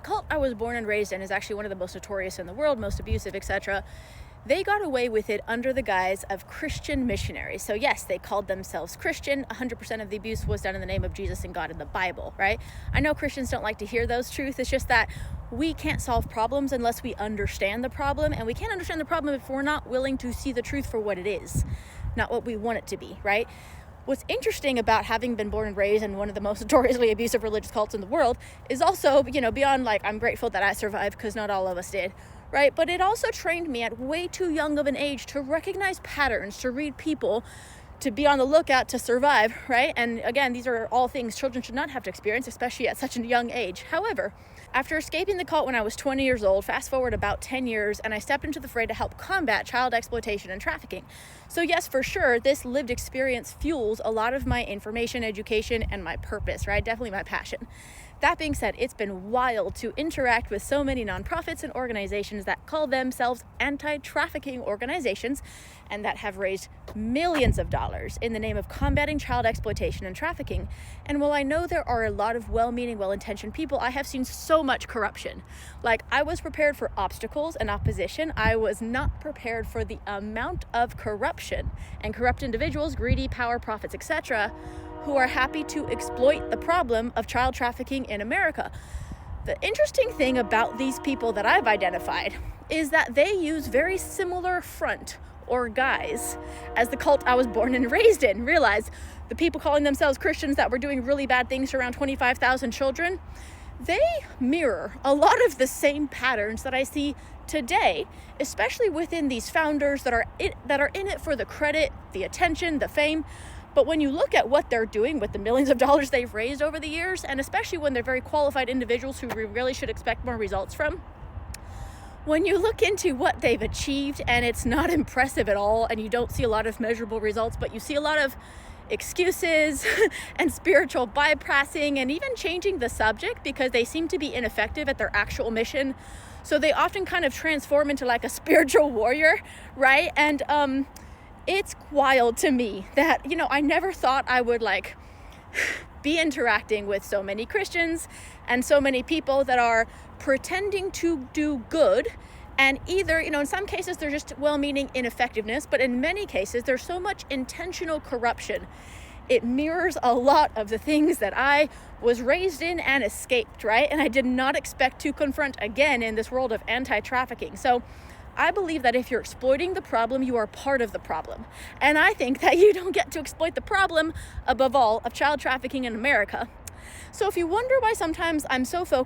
cult I was born and raised in is actually one of the most notorious in the world, most abusive, etc. They got away with it under the guise of Christian missionaries. So yes, they called themselves Christian. 100% of the abuse was done in the name of Jesus and God in the Bible, right? I know Christians don't like to hear those truths. It's just that we can't solve problems unless we understand the problem, and we can't understand the problem if we're not willing to see the truth for what it is, not what we want it to be, right? What's interesting about having been born and raised in one of the most notoriously abusive religious cults in the world is also, beyond like, I'm grateful that I survived, because not all of us did, right? But it also trained me at way too young of an age to recognize patterns, to read people, to be on the lookout, to survive, right? And again, these are all things children should not have to experience, especially at such a young age. However, after escaping the cult when I was 20 years old, fast forward about 10 years, and I stepped into the fray to help combat child exploitation and trafficking. So yes, for sure, this lived experience fuels a lot of my information, education, and my purpose, right? Definitely my passion. That being said, it's been wild to interact with so many nonprofits and organizations that call themselves anti-trafficking organizations and that have raised millions of dollars in the name of combating child exploitation and trafficking. And while I know there are a lot of well-meaning, well-intentioned people, I have seen so much corruption. Like, I was prepared for obstacles and opposition. I was not prepared for the amount of corruption and corrupt individuals, greedy, power, profits, etc., who are happy to exploit the problem of child trafficking in America. The interesting thing about these people that I've identified is that they use very similar front or guise as the cult I was born and raised in. Realize the people calling themselves Christians that were doing really bad things to around 25,000 children, they mirror a lot of the same patterns that I see today, especially within these founders that are in it for the credit, the attention, the fame. But when you look at what they're doing with the millions of dollars they've raised over the years, and especially when they're very qualified individuals who we really should expect more results from, when you look into what they've achieved and it's not impressive at all, and you don't see a lot of measurable results, but you see a lot of excuses and spiritual bypassing and even changing the subject because they seem to be ineffective at their actual mission. So they often kind of transform into like a spiritual warrior, right? And it's wild to me that, I never thought I would be interacting with so many Christians and so many people that are pretending to do good. And either, in some cases, they're just well-meaning ineffectiveness, but in many cases, there's so much intentional corruption. It mirrors a lot of the things that I was raised in and escaped, right? And I did not expect to confront again in this world of anti-trafficking. So I believe that if you're exploiting the problem, you are part of the problem. And I think that you don't get to exploit the problem, above all, of child trafficking in America. So if you wonder why sometimes I'm so focused